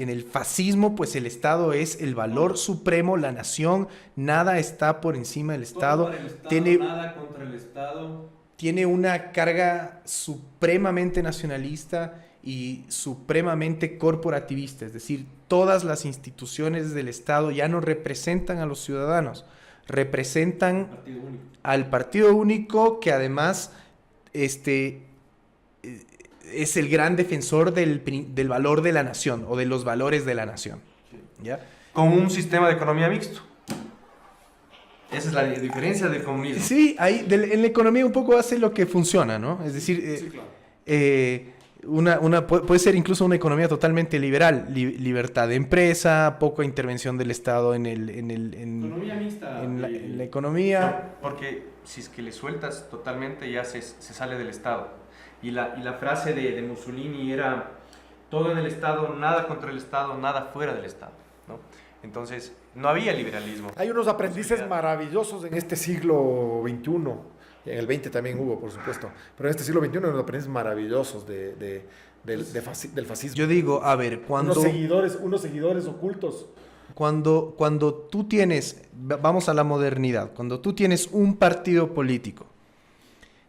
el fascismo, pues el Estado es el valor supremo, la nación, nada está por encima del Todo Estado. para el Estado, Tiene, nada contra el Estado. tiene una carga supremamente nacionalista y supremamente corporativista, es decir, todas las instituciones del Estado ya no representan a los ciudadanos, representan Partido único. al partido único, que además es el gran defensor del valor de la nación o de los valores de la nación. ¿Ya? Con un sistema de economía mixto. Esa es la diferencia del comunismo. Sí, en la economía un poco hace lo que funciona, ¿no? Es decir, Sí, claro. puede ser incluso una economía totalmente liberal, libertad de empresa, poca intervención del Estado en Economía mixta. la economía. Porque si es que le sueltas totalmente ya se sale del Estado. Y la frase de Mussolini era todo en el Estado, nada contra el Estado, nada fuera del Estado, ¿no? Entonces no había liberalismo. Hay unos aprendices maravillosos en este siglo XXI. En el XX también hubo, por supuesto. Pero en este siglo XXI hay unos aprendices maravillosos del fascismo. Yo digo, a ver, Unos seguidores ocultos. cuando tú tienes, vamos a la modernidad, cuando tú tienes un partido político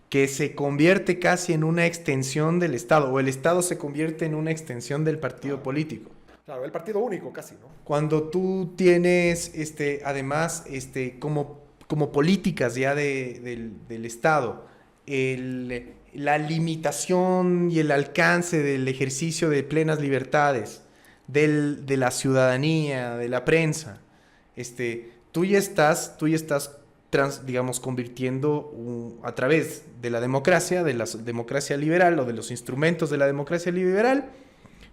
que se convierte casi en una extensión del Estado, o el Estado se convierte en una extensión del partido político. Claro, el partido único casi, ¿no? Cuando tú tienes, además, como políticas ya del Estado, la limitación y el alcance del ejercicio de plenas libertades de la ciudadanía, de la prensa, tú ya estás digamos, convirtiendo a través de la democracia liberal o de los instrumentos de la democracia liberal,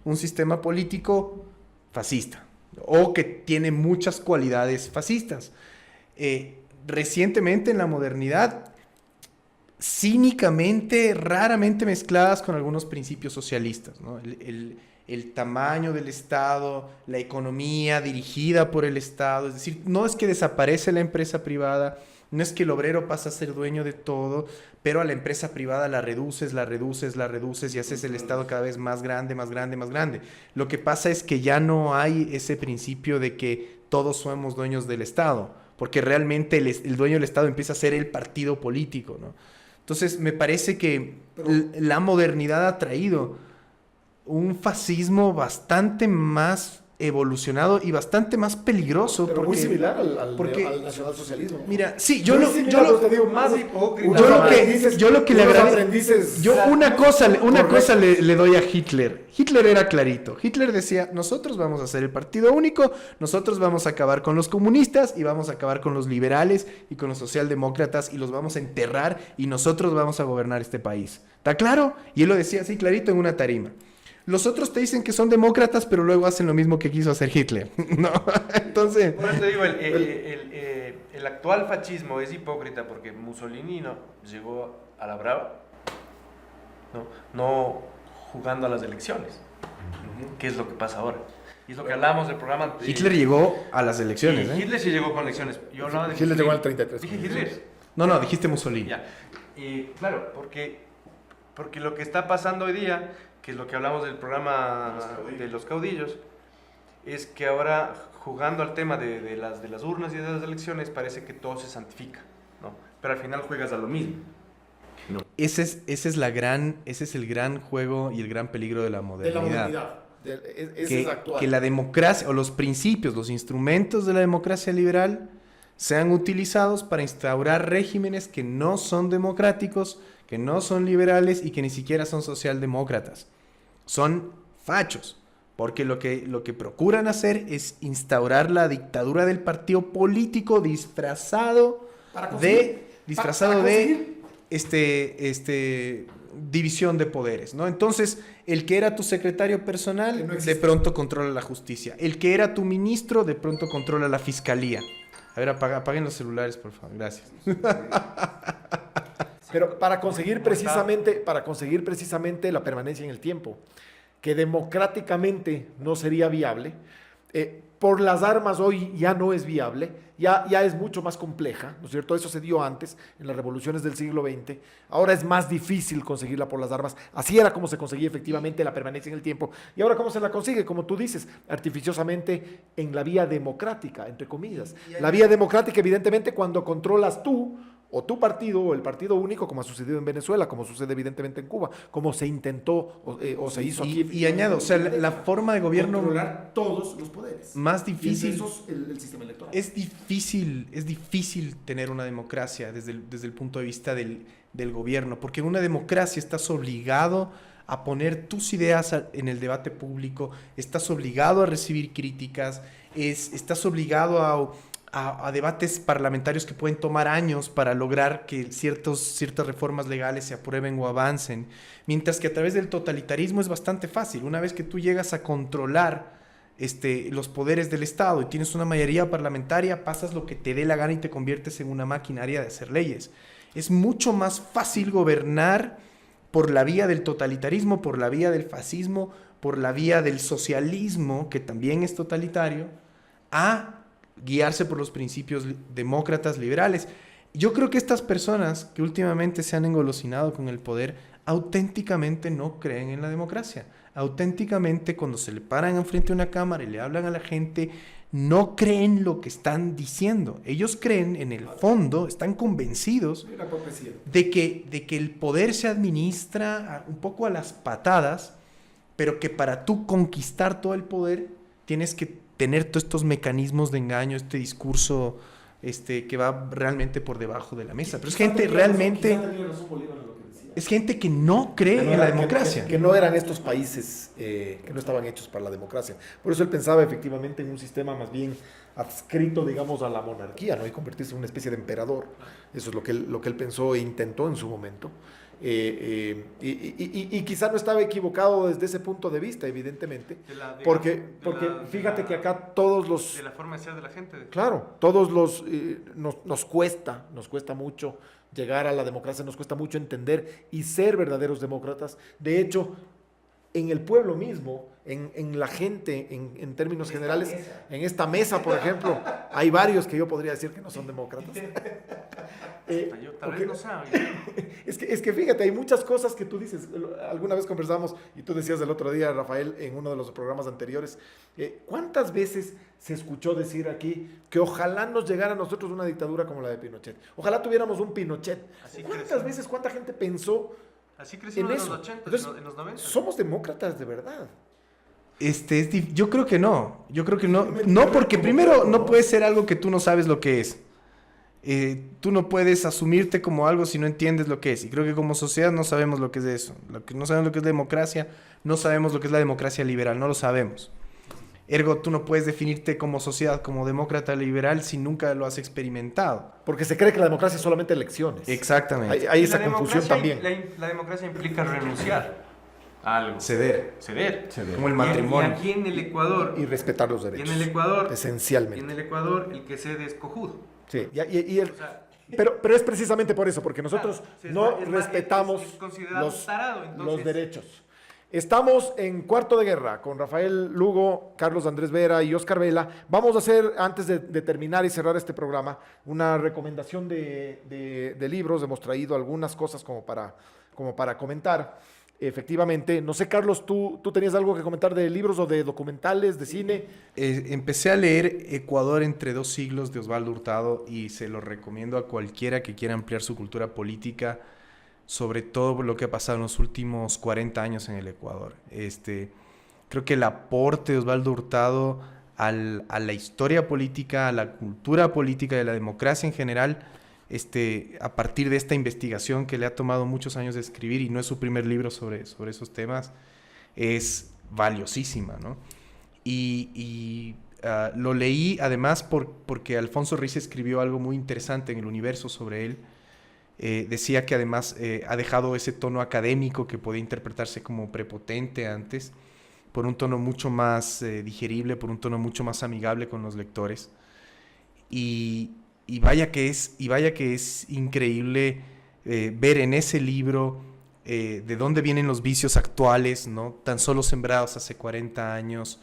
un sistema político fascista o que tiene muchas cualidades fascistas. Recientemente en la modernidad, cínicamente, raramente mezcladas con algunos principios socialistas, ¿no? El tamaño del Estado, la economía dirigida por el Estado, es decir, no es que desaparece la empresa privada, no es que el obrero pasa a ser dueño de todo, pero a la empresa privada la reduces y haces el Estado cada vez más grande, más grande, más grande. Lo que pasa es que ya no hay ese principio de que todos somos dueños del Estado, porque realmente el dueño del Estado empieza a ser el partido político, ¿no? Entonces, me parece que la modernidad ha traído un fascismo bastante más evolucionado y bastante más peligroso. Pero porque, muy similar porque, al nacionalsocialismo. Mira, sí, más hipócrita. Una cosa le doy a Hitler. Hitler era clarito. Hitler decía, nosotros vamos a hacer el partido único, nosotros vamos a acabar con los comunistas y vamos a acabar con los liberales y con los socialdemócratas y los vamos a enterrar y nosotros vamos a gobernar este país. ¿Está claro? Y él lo decía así clarito en una tarima. Los otros te dicen que son demócratas, pero luego hacen lo mismo que quiso hacer Hitler. ¿No? Entonces... Por eso te digo, el actual fascismo es hipócrita porque Mussolini no llegó a la brava, no jugando a las elecciones. ¿Qué es lo que pasa ahora? Y es lo que hablábamos del programa anterior. Hitler llegó a las elecciones, Sí, Hitler sí llegó con elecciones. Yo hablaba de Hitler llegó al 33. Dije Hitler. No, dijiste Mussolini. Ya. Claro, porque lo que está pasando hoy día, que es lo que hablamos del programa de los caudillos, es que ahora jugando al tema de las urnas y de las elecciones parece que todo se santifica, ¿no? Pero al final juegas a lo mismo. No. Ese es el gran juego y el gran peligro de la modernidad. Ese es actual. Que la democracia o los principios, los instrumentos de la democracia liberal sean utilizados para instaurar regímenes que no son democráticos, que no son liberales y que ni siquiera son socialdemócratas. Son fachos, porque lo que procuran hacer es instaurar la dictadura del partido político disfrazado de división de poderes, ¿no? Entonces, el que era tu secretario personal, de pronto controla la justicia. El que era tu ministro, de pronto controla la fiscalía. A ver, apaguen los celulares, por favor. Gracias. Pero para conseguir precisamente la permanencia en el tiempo, que democráticamente no sería viable, por las armas hoy ya no es viable, ya es mucho más compleja, ¿no es cierto? Eso se dio antes, en las revoluciones del siglo XX. Ahora es más difícil conseguirla por las armas. Así era como se conseguía efectivamente la permanencia en el tiempo. ¿Y ahora cómo se la consigue? Como tú dices, artificiosamente en la vía democrática, entre comillas. La vía democrática, evidentemente, cuando controlas tú, o tu partido, o el partido único, como ha sucedido en Venezuela, como sucede evidentemente en Cuba, como se intentó o se hizo aquí. Y añado, o sea, la forma de gobierno controlar todos los poderes. más difícil. Y entre esos, el sistema electoral. Es difícil tener una democracia desde el punto de vista del gobierno, porque en una democracia estás obligado a poner tus ideas en el debate público, estás obligado a recibir críticas, estás obligado a debates parlamentarios que pueden tomar años para lograr que ciertas reformas legales se aprueben o avancen, mientras que a través del totalitarismo es bastante fácil. Una vez que tú llegas a controlar los poderes del Estado y tienes una mayoría parlamentaria, pasas lo que te dé la gana y te conviertes en una maquinaria de hacer leyes. Es mucho más fácil gobernar por la vía del totalitarismo, por la vía del fascismo, por la vía del socialismo, que también es totalitario, a guiarse por los principios demócratas liberales. Yo creo que estas personas que últimamente se han engolosinado con el poder auténticamente no creen en la democracia. Auténticamente, cuando se le paran enfrente de una cámara y le hablan a la gente, no creen lo que están diciendo. Ellos creen, en el fondo, están convencidos de que el poder se administra un poco a las patadas, pero que para tú conquistar todo el poder tienes que tener todos estos mecanismos de engaño, este discurso que va realmente por debajo de la mesa. Pero es gente realmente... Es gente que no cree en la democracia. Que no eran estos países que no estaban hechos para la democracia. Por eso él pensaba efectivamente en un sistema más bien adscrito, digamos, a la monarquía, ¿no? Y convertirse en una especie de emperador. Eso es lo que él pensó e intentó en su momento. Y quizá no estaba equivocado desde ese punto de vista, evidentemente, porque fíjate que acá todos los... De la forma de ser de la gente. Claro, todos los... nos cuesta mucho llegar a la democracia, nos cuesta mucho entender y ser verdaderos demócratas. De hecho, en el pueblo mismo, en la gente, en términos generales, en esta mesa, por ejemplo, hay varios que yo podría decir que no son demócratas. Yo tal vez no sabe. Es que fíjate, hay muchas cosas que tú dices. Alguna vez conversamos y tú decías el otro día, Rafael, en uno de los programas anteriores, ¿cuántas veces se escuchó decir aquí que ojalá nos llegara a nosotros una dictadura como la de Pinochet? Ojalá tuviéramos un Pinochet. ¿Cuántas veces, cuánta gente pensó así crecimos en los 80, Entonces, en los 90? Somos demócratas de verdad. Yo creo que no. Yo creo que no. No, porque primero no puede ser algo que tú no sabes lo que es. Tú no puedes asumirte como algo si no entiendes lo que es. Y creo que como sociedad no sabemos lo que es eso. No sabemos lo que es democracia, no sabemos lo que es la democracia liberal, no lo sabemos. Ergo, tú no puedes definirte como sociedad, como demócrata liberal si nunca lo has experimentado. Porque se cree que la democracia es solamente elecciones. Exactamente. Hay esa confusión también. La democracia implica renunciar a algo. Ceder. Como el Y matrimonio. aquí en el Ecuador... Y respetar los derechos. Y en el Ecuador... Esencialmente. Y en el Ecuador el que cede es cojudo. Sí, pero es precisamente por eso, porque nosotros no respetamos los derechos. Estamos en Cuarto de Guerra con Rafael Lugo, Carlos Andrés Vera y Oscar Vela. Vamos a hacer, antes de terminar y cerrar este programa, una recomendación de libros. Hemos traído algunas cosas como para comentar. Efectivamente, no sé, Carlos, ¿tú tenías algo que comentar de libros o de documentales, de cine? Empecé a leer Ecuador entre dos siglos de Osvaldo Hurtado y se lo recomiendo a cualquiera que quiera ampliar su cultura política, sobre todo por lo que ha pasado en los últimos 40 años en el Ecuador. Creo que el aporte de Osvaldo Hurtado a la historia política, a la cultura política, de la democracia en general, a partir de esta investigación que le ha tomado muchos años de escribir, y no es su primer libro sobre esos temas, es valiosísima, ¿no? Lo leí además porque Alfonso Riz escribió algo muy interesante en El Universo sobre él. Decía que además ha dejado ese tono académico que podía interpretarse como prepotente antes, por un tono mucho más digerible, por un tono mucho más amigable con los lectores. Y vaya que es increíble ver en ese libro de dónde vienen los vicios actuales, ¿no? Tan solo sembrados hace 40 años,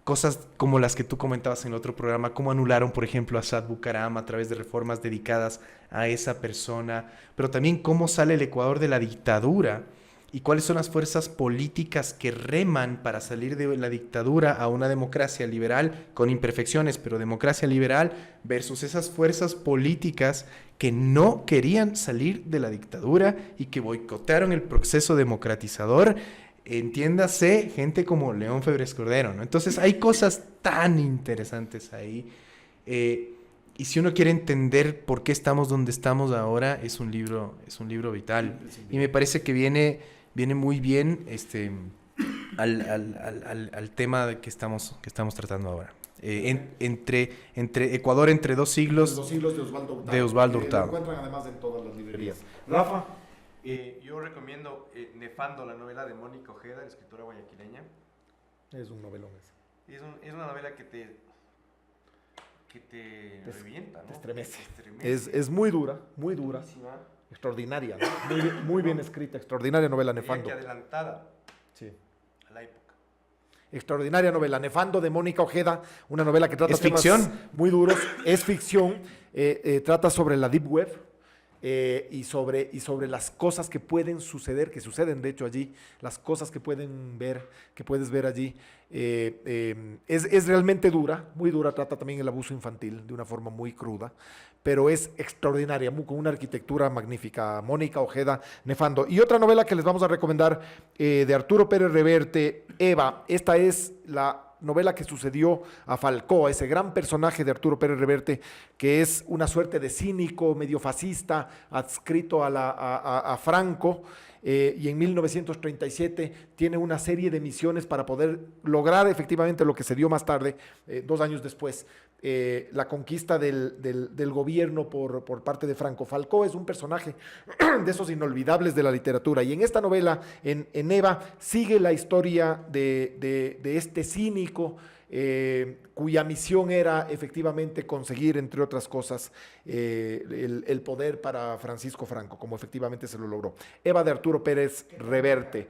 cosas como las que tú comentabas en el otro programa, cómo anularon, por ejemplo, a Saad Bucaram a través de reformas dedicadas a esa persona, pero también cómo sale el Ecuador de la dictadura y cuáles son las fuerzas políticas que reman para salir de la dictadura a una democracia liberal, con imperfecciones, pero democracia liberal, versus esas fuerzas políticas que no querían salir de la dictadura y que boicotearon el proceso democratizador. Entiéndase, gente como León Febres Cordero, ¿no? Entonces hay cosas tan interesantes ahí. Y si uno quiere entender por qué estamos donde estamos ahora, es un libro vital. Y me parece que viene muy bien al tema que estamos tratando ahora. Entre Ecuador entre dos siglos. Los siglos de Osvaldo Hurtado. De Osvaldo Hurtado. Lo encuentran además en todas las librerías. Rafa. Yo recomiendo Nefando, la novela de Mónica Ojeda, la escritora guayaquileña. Es un novelón ese. Es una novela que te revienta, ¿no? Te estremece. Te estremece. Es muy dura, buenísima, extraordinaria, ¿no? Muy bien escrita, extraordinaria novela Nefando. Que adelantada Sí. a la época. Extraordinaria novela, Nefando de Mónica Ojeda, una novela que trata ¿Es temas ficción? muy duros, es ficción, trata sobre la Deep Web y sobre las cosas que pueden suceder, que suceden de hecho allí, las cosas que puedes ver allí. Es realmente dura, muy dura, trata también el abuso infantil de una forma muy cruda, pero es extraordinaria, con una arquitectura magnífica. Mónica Ojeda, Nefando. Y otra novela que les vamos a recomendar de Arturo Pérez Reverte, Eva. Esta es la novela que sucedió a Falcó, a ese gran personaje de Arturo Pérez Reverte, que es una suerte de cínico, medio fascista, adscrito a Franco, y en 1937 tiene una serie de misiones para poder lograr efectivamente lo que se dio más tarde, 2 años después, la conquista del gobierno por parte de Franco. Falcó es un personaje de esos inolvidables de la literatura, y en esta novela, en Eva, sigue la historia de este cínico, cuya misión era efectivamente conseguir, entre otras cosas, el poder para Francisco Franco, como efectivamente se lo logró. Eva de Arturo Pérez Reverte,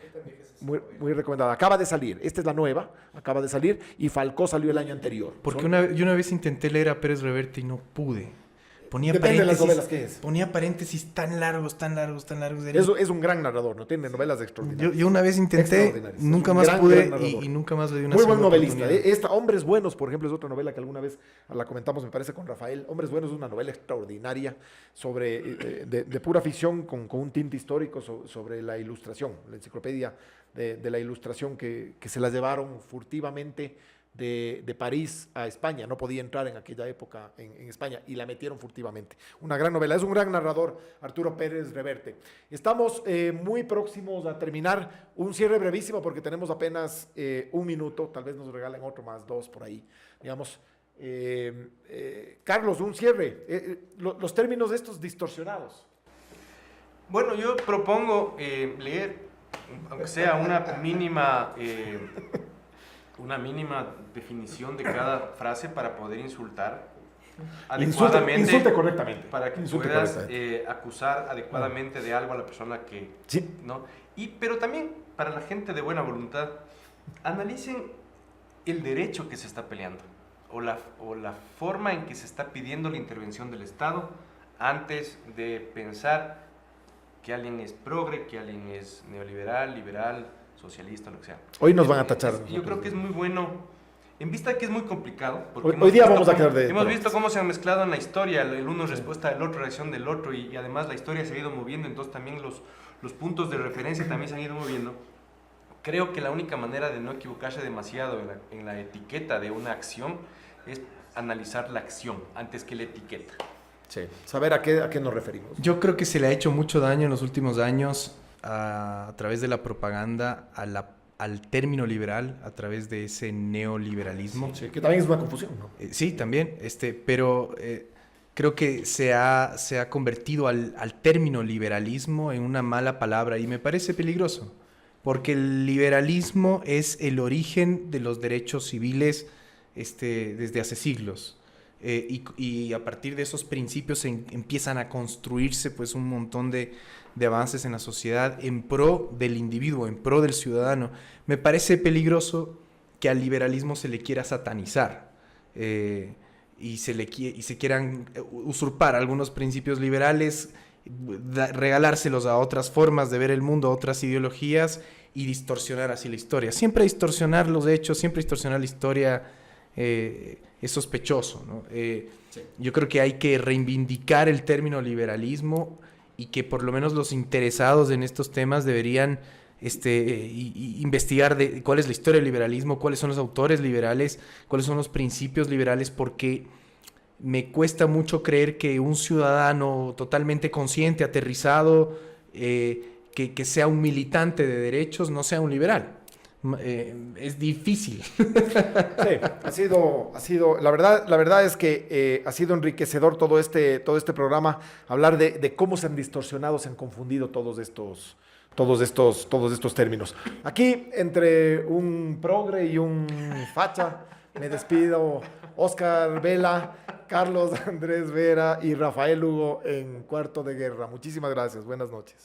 muy recomendada. Acaba de salir, esta es la nueva, acaba de salir, y Falcó salió el año anterior. Porque yo una vez intenté leer a Pérez Reverte y no pude. Depende de las novelas que es. Ponía paréntesis tan largos. Es un gran narrador, no tiene novelas extraordinarias. Yo una vez intenté, nunca más pude y nunca más le di una muy buen segunda novelista. oportunidad. Esta, Hombres Buenos, por ejemplo, es otra novela que alguna vez la comentamos, me parece, con Rafael. Hombres Buenos es una novela extraordinaria de pura ficción con un tinte histórico sobre la ilustración, la enciclopedia de la ilustración que se la llevaron furtivamente de París a España. No podía entrar en aquella época en España y la metieron furtivamente. Una gran novela, es un gran narrador, Arturo Pérez Reverte. Estamos muy próximos a terminar. Un cierre brevísimo porque tenemos apenas 1 minuto, tal vez nos regalen otro más, 2 por ahí, digamos. Carlos, un cierre, los términos de estos distorsionados. Bueno, yo propongo leer, aunque sea una mínima definición de cada frase para poder insultar adecuadamente. Insulte correctamente. Para que Insulte puedas correctamente. acusar adecuadamente de algo a la persona que... Sí. ¿no? Pero también para la gente de buena voluntad, analicen el derecho que se está peleando o la forma en que se está pidiendo la intervención del Estado antes de pensar que alguien es progre, que alguien es neoliberal, liberal, socialista, lo que sea. Hoy nos van a tachar. Yo creo que es muy bueno, en vista de que es muy complicado. Hoy día vamos a quedar de... Hemos visto cómo se han mezclado en la historia, el uno es respuesta del otro, reacción del otro, y además la historia se ha ido moviendo, entonces también los puntos de referencia también se han ido moviendo. Creo que la única manera de no equivocarse demasiado en la etiqueta de una acción es analizar la acción antes que la etiqueta. Sí, saber a qué nos referimos. Yo creo que se le ha hecho mucho daño en los últimos años a través de la propaganda al término liberal, a través de ese neoliberalismo. Sí, que también es una confusión, ¿no? Sí, también, pero creo que se ha convertido al término liberalismo en una mala palabra y me parece peligroso, porque el liberalismo es el origen de los derechos civiles desde hace siglos. Y a partir de esos principios empiezan a construirse pues un montón de avances en la sociedad en pro del individuo, en pro del ciudadano. Me parece peligroso que al liberalismo se le quiera satanizar y se quieran usurpar algunos principios liberales, regalárselos a otras formas de ver el mundo, a otras ideologías y distorsionar así la historia. Siempre distorsionar los hechos, siempre distorsionar la historia es sospechoso, ¿no? Sí. Yo creo que hay que reivindicar el término liberalismo y que por lo menos los interesados en estos temas deberían investigar cuál es la historia del liberalismo, cuáles son los autores liberales, cuáles son los principios liberales, porque me cuesta mucho creer que un ciudadano totalmente consciente, aterrizado, que sea un militante de derechos, no sea un liberal. Es difícil. Sí, ha sido, la verdad es que ha sido enriquecedor todo este programa, hablar de cómo se han distorsionado, se han confundido todos estos términos. Aquí, entre un progre y un facha, me despido. Oscar Vela, Carlos Andrés Vera y Rafael Hugo en Cuarto de Guerra. Muchísimas gracias. Buenas noches.